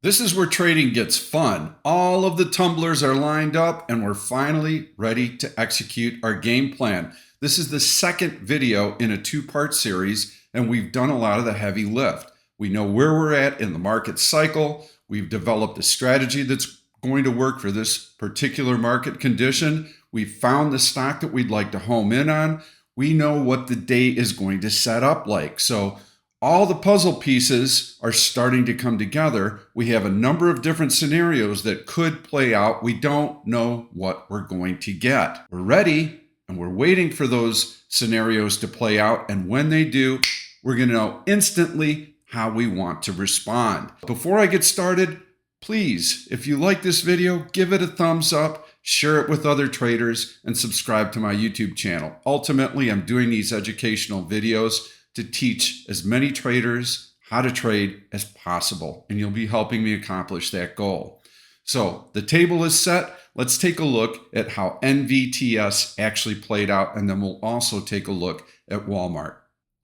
This is where trading gets fun. All of the tumblers are lined up and we're finally ready to execute our game plan. This is the second video in a two-part series and we've done a lot of the heavy lift. We know where we're at in the market cycle. We've developed a strategy that's going to work for this particular market condition. We've found the stock that we'd like to home in on. We know what the day is going to set up like. So all the puzzle pieces are starting to come together. We have a number of different scenarios that could play out. We don't know what we're going to get. We're ready and we're waiting for those scenarios to play out. And when they do, we're going to know instantly how we want to respond. Before I get started, please, if you like this video, give it a thumbs up, share it with other traders, and subscribe to my YouTube channel. Ultimately, I'm doing these educational videos to teach as many traders how to trade as possible, and you'll be helping me accomplish that goal. So the table is set. Let's take a look at how NVTS actually played out, and then we'll also take a look at Walmart.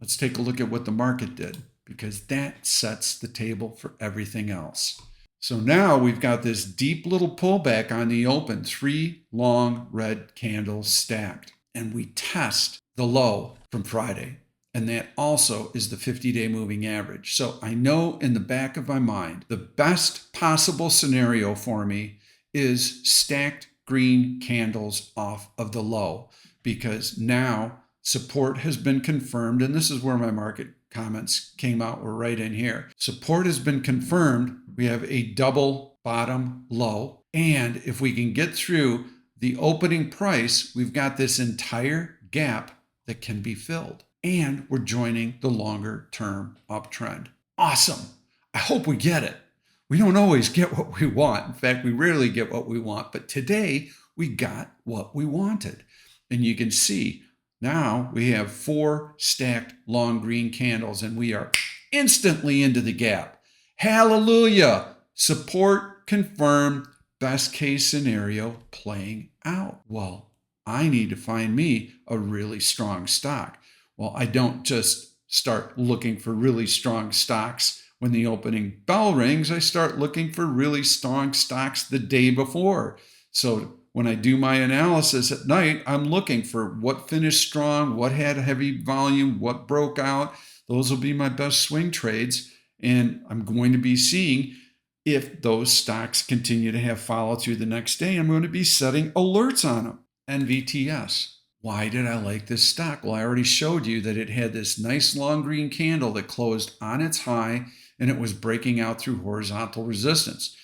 Let's take a look at what the market did, because that sets the table for everything else. So now we've got this deep little pullback on the open, 3 long red candles stacked, and we test the low from Friday. And that also is the 50-day moving average. So I know in the back of my mind, the best possible scenario for me is stacked green candles off of the low, because now support has been confirmed. And this is where my market comments came out, were right in here. Support has been confirmed. We have a double bottom low. And if we can get through the opening price, we've got this entire gap that can be filled. And we're joining the longer term uptrend. Awesome. I hope we get it. We don't always get what we want. In fact, we rarely get what we want. But today we got what we wanted. And you can see now we have 4 stacked long green candles and we are instantly into the gap. Hallelujah. Support confirmed. Best case scenario playing out. Well, I need to find me a really strong stock. Well, I don't just start looking for really strong stocks when the opening bell rings. I start looking for really strong stocks the day before. So when I do my analysis at night, I'm looking for what finished strong, what had heavy volume, what broke out. Those will be my best swing trades. And I'm going to be seeing if those stocks continue to have follow through the next day. I'm going to be setting alerts on them. NVTS. Why did I like this stock? Well, I already showed you that it had this nice long green candle that closed on its high and it was breaking out through horizontal resistance.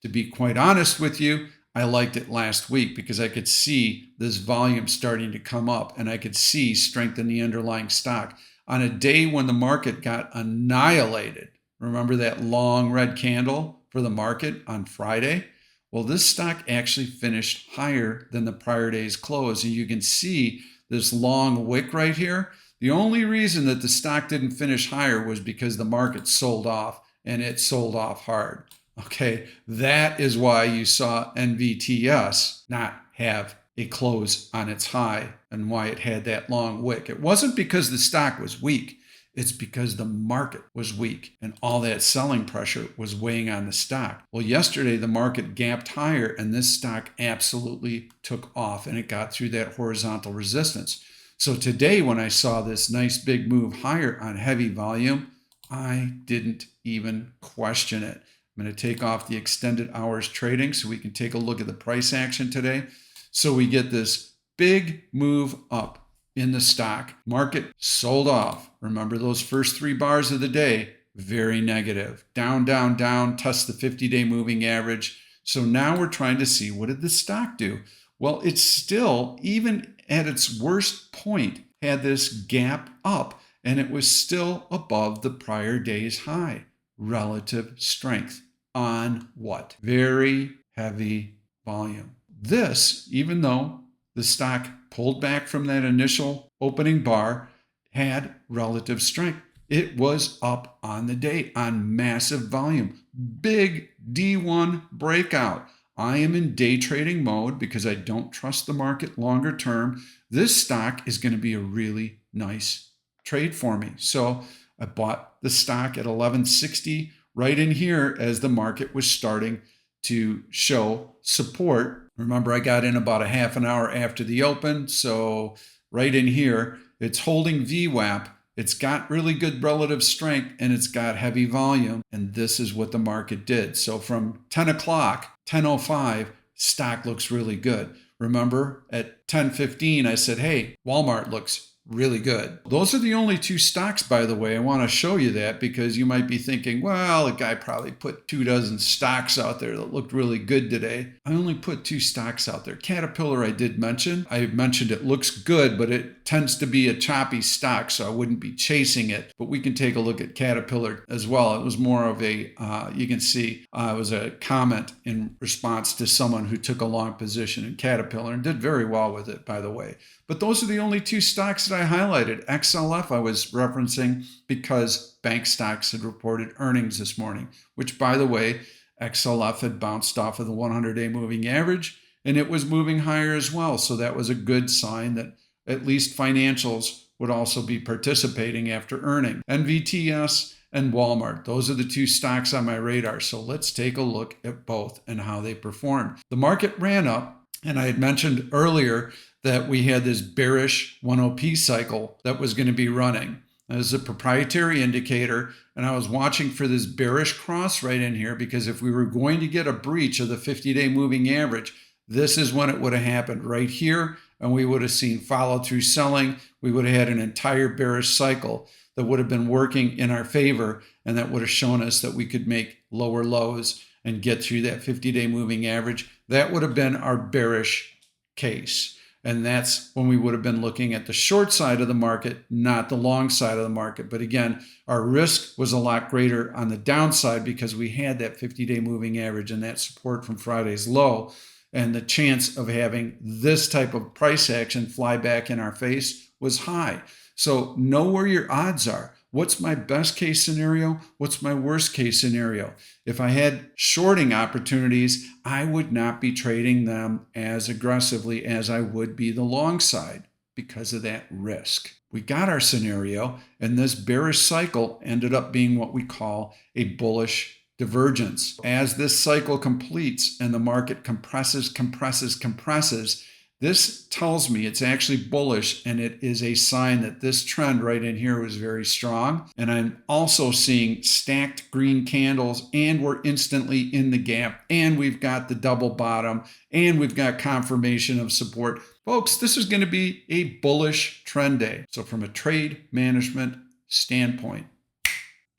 To be quite honest with you, I liked it last week because I could see this volume starting to come up and I could see strength in the underlying stock. On a day when the market got annihilated, remember that long red candle for the market on Friday? Well, this stock actually finished higher than the prior day's close. And you can see this long wick right here. The only reason that the stock didn't finish higher was because the market sold off, and it sold off hard. Okay, that is why you saw NVTS not have a close on its high and why it had that long wick. It wasn't because the stock was weak. It's because the market was weak and all that selling pressure was weighing on the stock. Well, yesterday the market gapped higher and this stock absolutely took off and it got through that horizontal resistance. So today when I saw this nice big move higher on heavy volume, I didn't even question it. I'm going to take off the extended hours trading so we can take a look at the price action today. So we get this big move up in the stock. Market sold off. Remember those first 3 bars of the day, very negative. Down, down, down, test the 50-day moving average. So now we're trying to see, what did the stock do? Well, it's still, even at its worst point, had this gap up and it was still above the prior day's high. Relative strength on what? Very heavy volume. This, even though the stock pulled back from that initial opening bar, had relative strength. It was up on the day on massive volume. Big D1 breakout. I am in day trading mode because I don't trust the market longer term. This stock is going to be a really nice trade for me. So I bought the stock at 1160 right in here as the market was starting to show support. Remember, I got in about a half an hour after the open. So right in here, it's holding VWAP. It's got really good relative strength and it's got heavy volume. And this is what the market did. So from 10 o'clock, 10:05, stock looks really good. Remember at 10:15, I said, hey, Walmart looks really good. Those are the only two stocks, by the way. I want to show you that because you might be thinking, well, a guy probably put 24 stocks out there that looked really good today. I only put 2 stocks out there. Caterpillar, I did mention. I mentioned it looks good, but it tends to be a choppy stock, so I wouldn't be chasing it. But we can take a look at Caterpillar as well. It was more of a, you can see, it was a comment in response to someone who took a long position in Caterpillar and did very well with it, by the way. But those are the only 2 stocks that I highlighted. XLF I was referencing because bank stocks had reported earnings this morning, which, by the way, XLF had bounced off of the 100-day moving average and it was moving higher as well. So that was a good sign that at least financials would also be participating after earning. NVTS and Walmart, those are the 2 stocks on my radar. So let's take a look at both and how they performed. The market ran up, and I had mentioned earlier that we had this bearish 1OP cycle that was going to be running. As a proprietary indicator, and I was watching for this bearish cross right in here because if we were going to get a breach of the 50-day moving average, this is when it would have happened right here, and we would have seen follow-through selling. We would have had an entire bearish cycle that would have been working in our favor, and that would have shown us that we could make lower lows and get through that 50-day moving average. That would have been our bearish case. And that's when we would have been looking at the short side of the market, not the long side of the market. But again, our risk was a lot greater on the downside because we had that 50-day moving average and that support from Friday's low. And the chance of having this type of price action fly back in our face was high. So know where your odds are. What's my best case scenario? What's my worst case scenario? If I had shorting opportunities, I would not be trading them as aggressively as I would be the long side because of that risk. We got our scenario, and this bearish cycle ended up being what we call a bullish divergence. As this cycle completes and the market compresses, this tells me it's actually bullish, and it is a sign that this trend right in here was very strong. And I'm also seeing stacked green candles, and we're instantly in the gap, and we've got the double bottom, and we've got confirmation of support. Folks, this is going to be a bullish trend day. So from a trade management standpoint,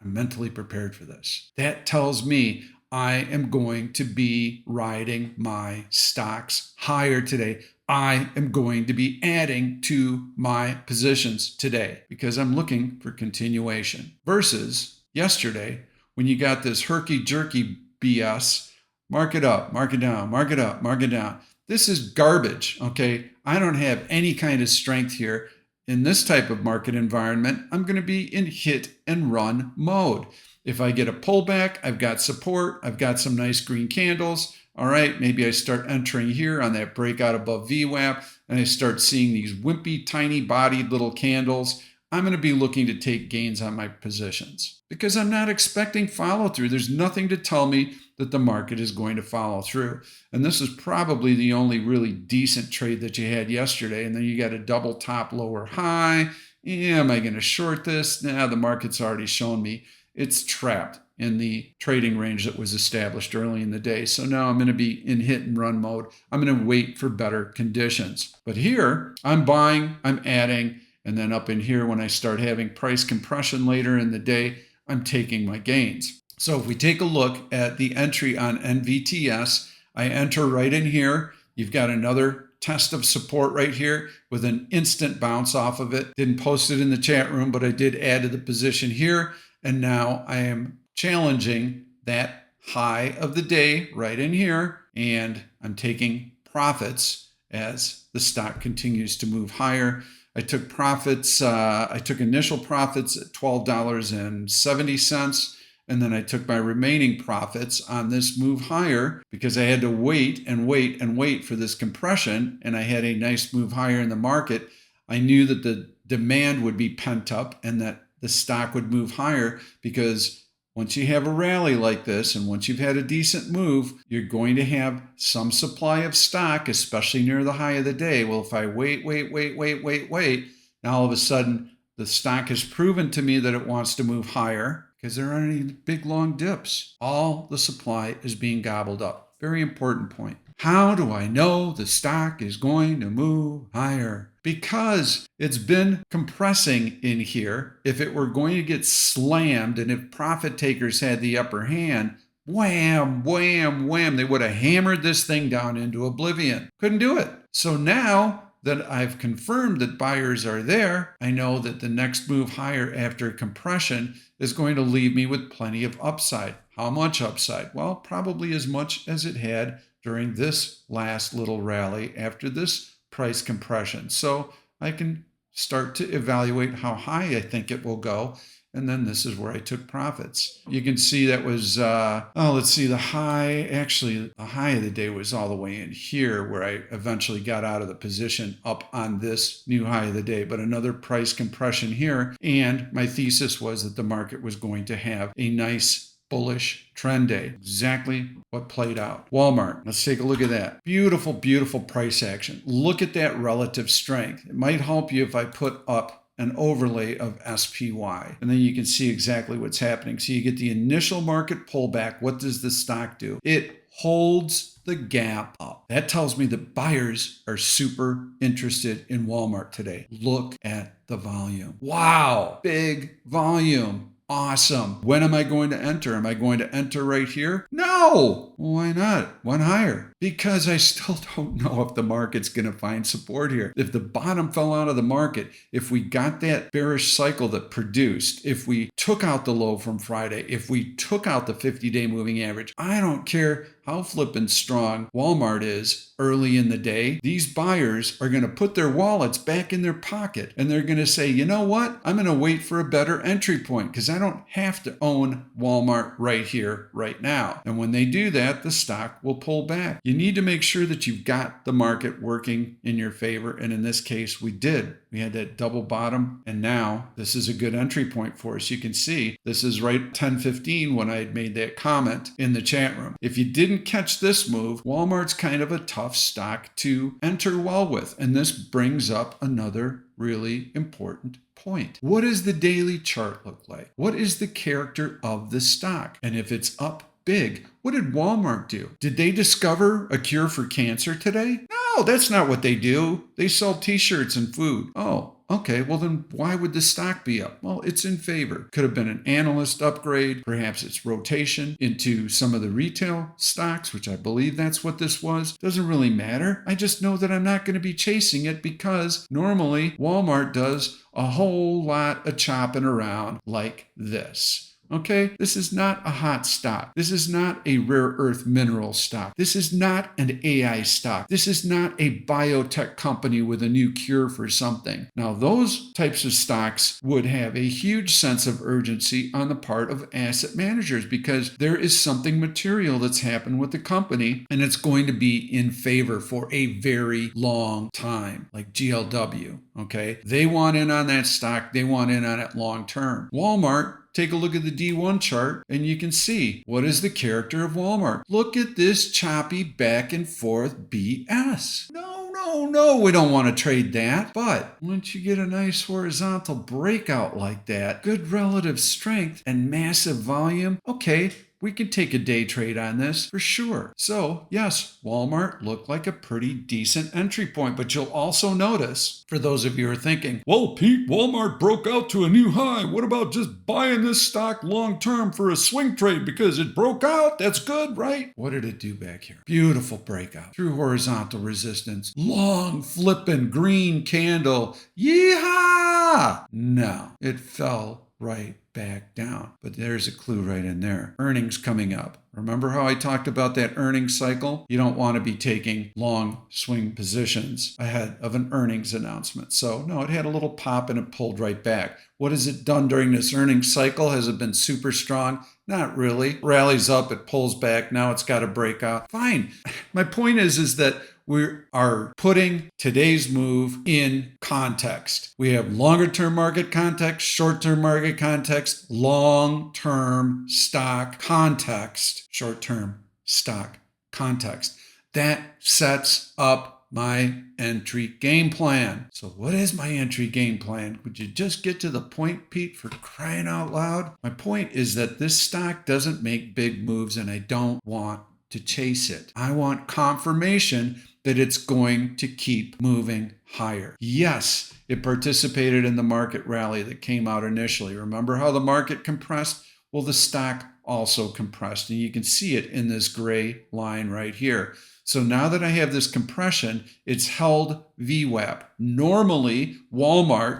I'm mentally prepared for this. That tells me I am going to be riding my stocks higher today. I am going to be adding to my positions today because I'm looking for continuation. Versus yesterday, when you got this herky-jerky BS, mark it up, mark it down, mark it up, mark it down. This is garbage, okay? I don't have any kind of strength here. In this type of market environment, I'm going to be in hit and run mode. If I get a pullback, I've got support, I've got some nice green candles. All right, maybe I start entering here on that breakout above VWAP, and I start seeing these wimpy, tiny bodied little candles. I'm going to be looking to take gains on my positions because I'm not expecting follow through. There's nothing to tell me that the market is going to follow through. And this is probably the only really decent trade that you had yesterday. And then you got a double top lower high. Yeah, am I going to short this? Nah, the market's already shown me it's trapped in the trading range that was established early in the day. So now I'm going to be in hit and run mode. I'm going to wait for better conditions. But here I'm buying, I'm adding, and then up in here when I start having price compression later in the day, I'm taking my gains. So if we take a look at the entry on NVTS, I enter right in here. You've got another test of support right here with an instant bounce off of it. Didn't post it in the chat room, but I did add to the position here. And now I am challenging that high of the day right in here. And I'm taking profits as the stock continues to move higher. I took profits. I took initial profits at $12.70. And then I took my remaining profits on this move higher because I had to wait and wait and wait for this compression. And I had a nice move higher in the market. I knew that the demand would be pent up and that the stock would move higher because Once you have a rally like this, and once you've had a decent move, you're going to have some supply of stock, especially near the high of the day. Well, if I wait, now all of a sudden the stock has proven to me that it wants to move higher because there aren't any big long dips. All the supply is being gobbled up. Very important point. How do I know the stock is going to move higher? Because it's been compressing in here. If it were going to get slammed and if profit takers had the upper hand, wham, wham, wham, they would have hammered this thing down into oblivion. Couldn't do it. So now that I've confirmed that buyers are there, I know that the next move higher after compression is going to leave me with plenty of upside. How much upside? Well, probably as much as it had during this last little rally after this price compression. So I can start to evaluate how high I think it will go. And then this is where I took profits. You can see that was, let's see, the high of the day was all the way in here where I eventually got out of the position up on this new high of the day, but another price compression here. And my thesis was that the market was going to have a nice bullish trend day. Exactly what played out. Walmart. Let's take a look at that. Beautiful, beautiful price action. Look at that relative strength. It might help you if I put up an overlay of SPY. And then you can see exactly what's happening. So you get the initial market pullback. What does the stock do? It holds the gap up. That tells me that buyers are super interested in Walmart today. Look at the volume. Wow, big volume. Awesome. When am I going to enter? Am I going to enter right here? No. Why not? One higher. Because I still don't know if the market's going to find support here. If the bottom fell out of the market, if we got that bearish cycle that produced, if we took out the low from Friday, if we took out the 50-day moving average, I don't care how flippin' strong Walmart is early in the day. These buyers are going to put their wallets back in their pocket and they're going to say, you know what? I'm going to wait for a better entry point because I don't have to own Walmart right here, right now. And when they do that, the stock will pull back. You need to make sure that you've got the market working in your favor. And in this case, we did. We had that double bottom, and now this is a good entry point for us. You can see this is right 10:15 when I had made that comment in the chat room. If you didn't catch this move, Walmart's kind of a tough stock to enter well with. And this brings up another really important point. What does the daily chart look like? What is the character of the stock? And if it's up big, what did Walmart do? Did they discover a cure for cancer today? No, that's not what they do. They sell t-shirts and food. Oh, okay, well then why would the stock be up? Well, it's in favor. Could have been an analyst upgrade. Perhaps it's rotation into some of the retail stocks, which I believe that's what this was. Doesn't really matter. I just know that I'm not going to be chasing it because normally Walmart does a whole lot of chopping around like this. Okay, this is not a hot stock. This is not a rare earth mineral stock. This is not an AI stock. This is not a biotech company with a new cure for something. Now, those types of stocks would have a huge sense of urgency on the part of asset managers because there is something material that's happened with the company and it's going to be in favor for a very long time, like GLW. Okay, they want in on that stock. They want in on it long term. Walmart, take a look at the D1 chart and you can see what is the character of Walmart. Look at this choppy back and forth BS. No, we don't want to trade that. But once you get a nice horizontal breakout like that, good relative strength and massive volume, okay, we could take a day trade on this for sure. So yes, Walmart looked like a pretty decent entry point, but you'll also notice, for those of you who are thinking, well, Pete, Walmart broke out to a new high. What about just buying this stock long term for a swing trade because it broke out? That's good, right? What did it do back here? Beautiful breakout through horizontal resistance. Long flipping green candle. Yeehaw! No, it fell right back down. But there's a clue right in there. Earnings coming up. Remember how I talked about that earnings cycle? You don't want to be taking long swing positions ahead of an earnings announcement. So no, it had a little pop and it pulled right back. What has it done during this earnings cycle? Has it been super strong? Not really. Rallies up, it pulls back. Now it's got a breakout. Fine. My point is that we are putting today's move in context. We have longer term market context, short term market context, long term stock context, short term stock context. That sets up my entry game plan. So what is my entry game plan? Would you just get to the point, Pete, for crying out loud? My point is that this stock doesn't make big moves and I don't want to chase it. I want confirmation that it's going to keep moving higher. Yes, it participated in the market rally that came out initially. Remember how the market compressed? Well, the stock also compressed, and you can see it in this gray line right here. So now that I have this compression, it's held VWAP. Normally, Walmart,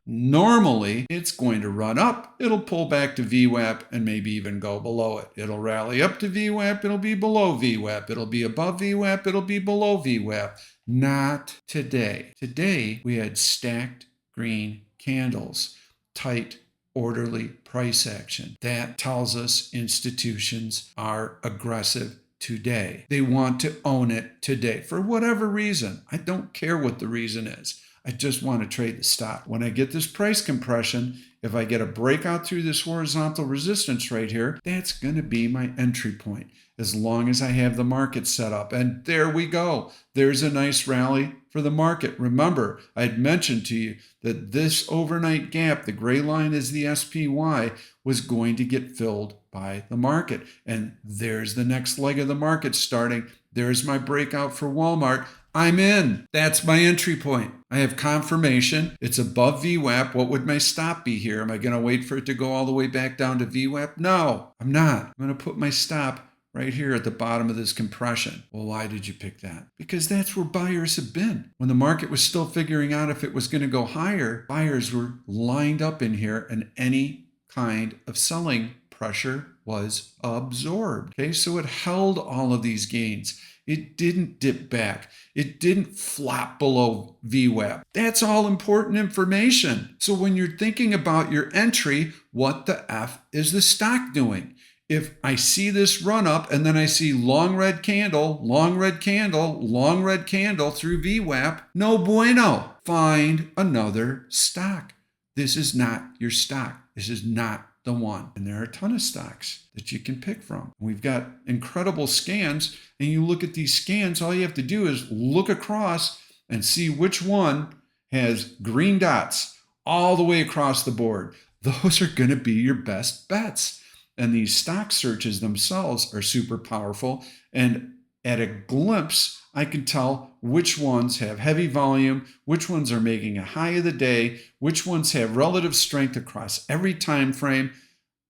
it's going to run up. It'll pull back to VWAP and maybe even go below it. It'll rally up to VWAP. It'll be below VWAP. It'll be above VWAP. It'll be below VWAP. Not today. Today, we had stacked green candles, tight, orderly price action. That tells us institutions are aggressive today. They want to own it today for whatever reason. I don't care what the reason is. I just want to trade the stock. When I get this price compression, if I get a breakout through this horizontal resistance right here, that's going to be my entry point as long as I have the market set up. And there we go. There's a nice rally for the market. Remember, I had mentioned to you that this overnight gap, the gray line is the SPY, was going to get filled by the market. And there's the next leg of the market starting. There's my breakout for Walmart. I'm in. That's my entry point. I have confirmation. It's above VWAP. What would my stop be here? Am I going to wait for it to go all the way back down to VWAP? No, I'm not. I'm going to put my stop right here at the bottom of this compression. Well, why did you pick that? Because that's where buyers have been. When the market was still figuring out if it was going to go higher, buyers were lined up in here and any kind of selling pressure was absorbed. Okay, so it held all of these gains. It didn't dip back. It didn't flop below VWAP. That's all important information. So when you're thinking about your entry, what the F is the stock doing? If I see this run up and then I see long red candle, long red candle, long red candle through VWAP, no bueno. Find another stock. This is not your stock. This is not the one. And there are a ton of stocks that you can pick from. We've got incredible scans, and you look at these scans, all you have to do is look across and see which one has green dots all the way across the board. Those are going to be your best bets. And these stock searches themselves are super powerful. And at a glimpse, I can tell which ones have heavy volume, which ones are making a high of the day, which ones have relative strength across every time frame.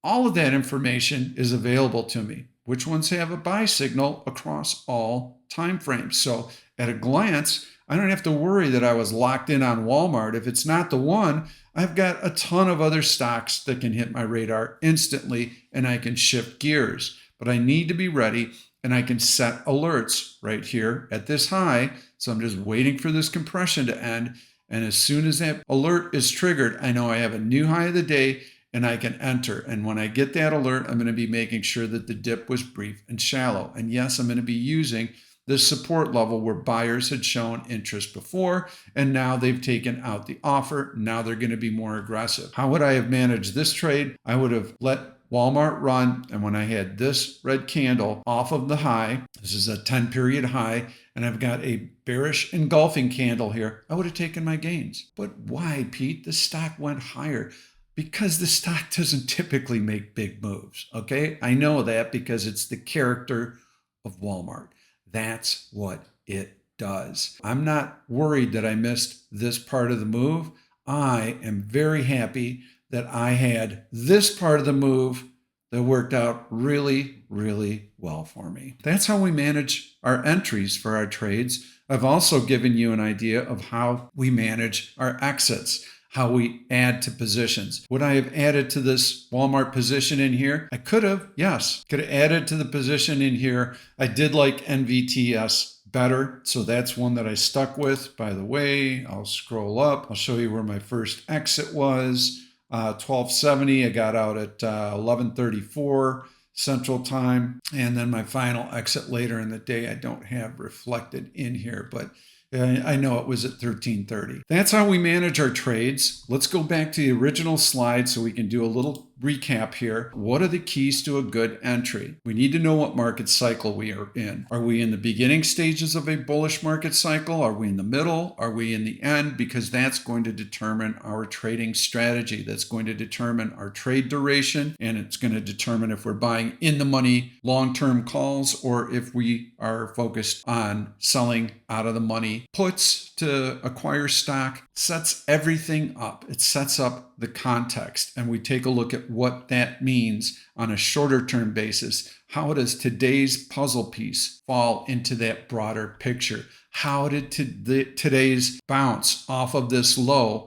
All of that information is available to me. Which ones have a buy signal across all time frames. So at a glance, I don't have to worry that I was locked in on Walmart. If it's not the one, I've got a ton of other stocks that can hit my radar instantly and I can shift gears. But I need to be ready, and I can set alerts right here at this high. So I'm just waiting for this compression to end. And as soon as that alert is triggered, I know I have a new high of the day and I can enter. And when I get that alert, I'm going to be making sure that the dip was brief and shallow. And yes, I'm going to be using this support level where buyers had shown interest before, and now they've taken out the offer. Now they're going to be more aggressive. How would I have managed this trade? I would have let Walmart run, and when I had this red candle off of the high, this is a 10-period high, and I've got a bearish engulfing candle here, I would have taken my gains. But why, Pete? The stock went higher. Because the stock doesn't typically make big moves, okay? I know that because it's the character of Walmart. That's what it does. I'm not worried that I missed this part of the move. I am very happy that I had this part of the move that worked out really, really well for me. That's how we manage our entries for our trades. I've also given you an idea of how we manage our exits, how we add to positions. Would I have added to this Walmart position in here? I could have, yes. Could have added to the position in here. I did like NVTS better, so that's one that I stuck with. By the way, I'll scroll up. I'll show you where my first exit was. 1270, I got out at 1134. Central Time. And then my final exit later in the day, I don't have reflected in here, but I know it was at 13:30. That's how we manage our trades. Let's go back to the original slide so we can do a little recap here. What are the keys to a good entry? We need to know what market cycle we are in. Are we in the beginning stages of a bullish market cycle? Are we in the middle? Are we in the end? Because that's going to determine our trading strategy. That's going to determine our trade duration, and it's going to determine if we're buying in the money long-term calls or if we are focused on selling out of the money puts to acquire stock. Sets everything up. It sets up the context, and we take a look at what that means on a shorter term basis. How does today's puzzle piece fall into that broader picture? How did today's bounce off of this low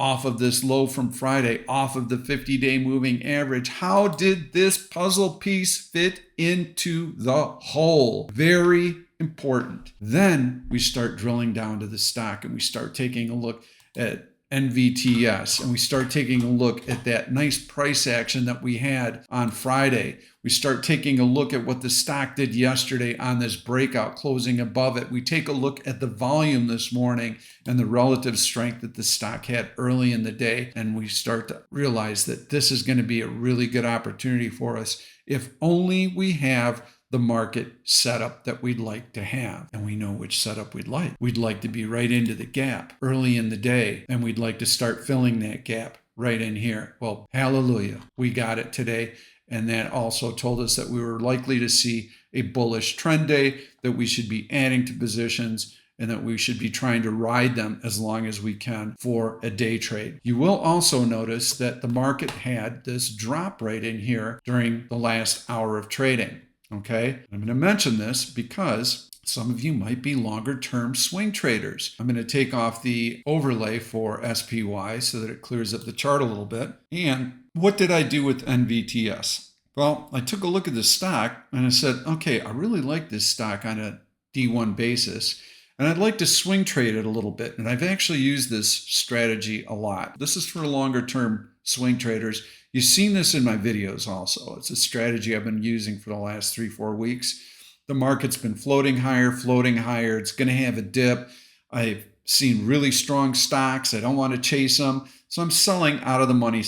from Friday, off of the 50-day moving average? How did this puzzle piece fit into the whole? Very important. Then we start drilling down to the stock and we start taking a look at NVTS, and we start taking a look at that nice price action that we had on Friday. We start taking a look at what the stock did yesterday on this breakout, closing above it. We take a look at the volume this morning and the relative strength that the stock had early in the day, and we start to realize that this is going to be a really good opportunity for us if only we have the market setup that we'd like to have. And we know which setup we'd like. We'd like to be right into the gap early in the day, and we'd like to start filling that gap right in here. Well, hallelujah, we got it today. And that also told us that we were likely to see a bullish trend day, that we should be adding to positions, and that we should be trying to ride them as long as we can for a day trade. You will also notice that the market had this drop right in here during the last hour of trading. Okay, I'm going to mention this because some of you might be longer term swing traders. I'm going to take off the overlay for SPY so that it clears up the chart a little bit. And what did I do with NVTS? Well, I took a look at the stock and I said, okay, I really like this stock on a D1 basis, and I'd like to swing trade it a little bit. And I've actually used this strategy a lot. This is for longer term swing traders. You've seen this in my videos also. It's a strategy I've been using for the last 3-4 weeks. The market's been floating higher. It's going to have a dip. I've seen really strong stocks. I don't want to chase them. So I'm selling out of the money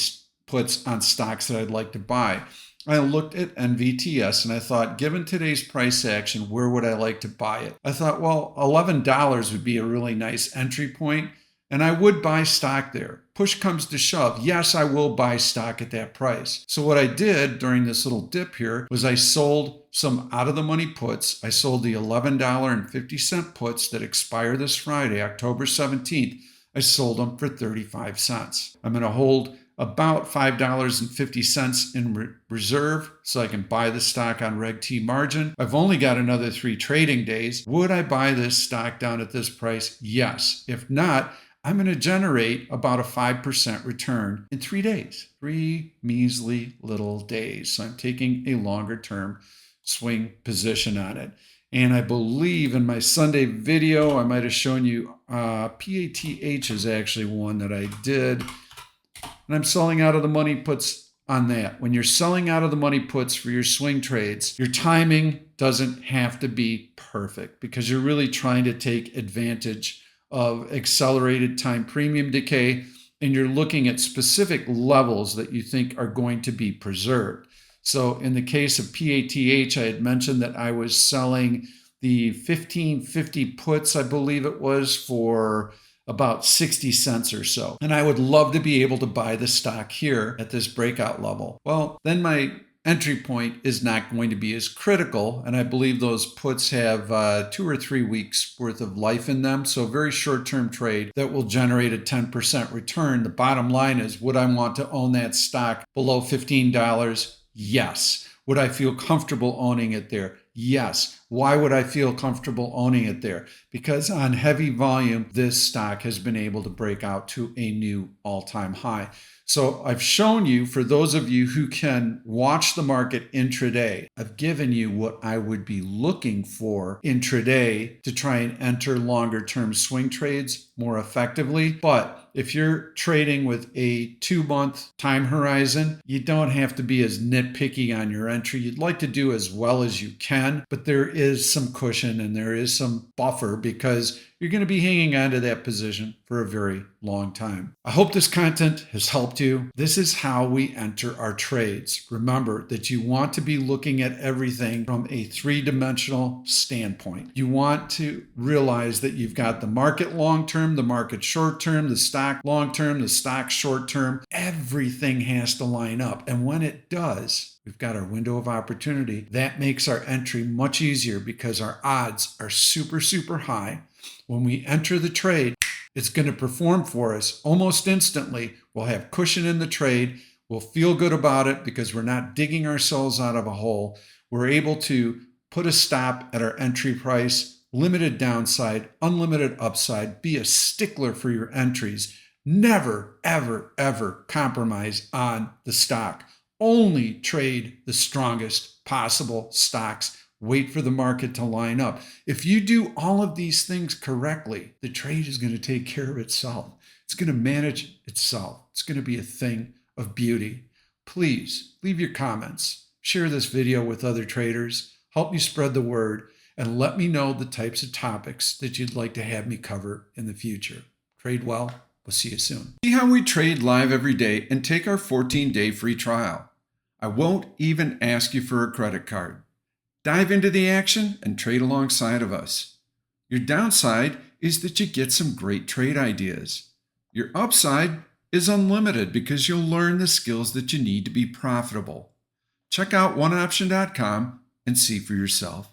puts on stocks that I'd like to buy. I looked at NVTS and I thought, given today's price action, where would I like to buy it? I thought, well, $11 would be a really nice entry point, and I would buy stock there. Push comes to shove. Yes, I will buy stock at that price. So what I did during this little dip here was I sold some out of the money puts. I sold the $11.50 puts that expire this Friday, October 17th. I sold them for 35 cents. I'm going to hold about $5.50 in reserve so I can buy the stock on Reg T margin. I've only got another 3 trading days. Would I buy this stock down at this price? Yes. If not, I'm going to generate about a 5% return in 3 days. 3 measly little days. So I'm taking a longer term swing position on it. And I believe in my Sunday video, I might have shown you PATH is actually one that I did. And I'm selling out of the money puts on that. When you're selling out of the money puts for your swing trades, your timing doesn't have to be perfect because you're really trying to take advantage of accelerated time premium decay, and you're looking at specific levels that you think are going to be preserved. So in the case of PATH, I had mentioned that I was selling the 1550 puts, I believe it was, for about 60 cents or so. And I would love to be able to buy the stock here at this breakout level. Well, then my entry point is not going to be as critical. And I believe those puts have 2 or 3 weeks worth of life in them. So a very short-term trade that will generate a 10% return. The bottom line is, would I want to own that stock below $15? Yes. Would I feel comfortable owning it there? Yes. Why would I feel comfortable owning it there? Because on heavy volume, this stock has been able to break out to a new all-time high. So I've shown you, for those of you who can watch the market intraday, I've given you what I would be looking for intraday to try and enter longer term swing trades more effectively. But if you're trading with a 2-month time horizon, you don't have to be as nitpicky on your entry. You'd like to do as well as you can, but there is some cushion and there is some buffer because you're going to be hanging on to that position for a very long time. I hope this content has helped you. This is how we enter our trades. Remember that you want to be looking at everything from a 3-dimensional standpoint. You want to realize that you've got the market long-term, the market short-term, the stock long-term, the stock short-term. Everything has to line up. And when it does, we've got our window of opportunity. That makes our entry much easier because our odds are super, super high. When we enter the trade, it's going to perform for us almost instantly. We'll have cushion in the trade. We'll feel good about it because we're not digging ourselves out of a hole. We're able to put a stop at our entry price, limited downside, unlimited upside. Be a stickler for your entries. Never, ever, ever compromise on the stock. Only trade the strongest possible stocks. Wait for the market to line up. If you do all of these things correctly, the trade is going to take care of itself. It's going to manage itself. It's going to be a thing of beauty. Please leave your comments. Share this video with other traders. Help me spread the word and let me know the types of topics that you'd like to have me cover in the future. Trade well. We'll see you soon. See how we trade live every day and take our 14-day free trial. I won't even ask you for a credit card. Dive into the action and trade alongside of us. Your downside is that you get some great trade ideas. Your upside is unlimited because you'll learn the skills that you need to be profitable. Check out OneOption.com and see for yourself.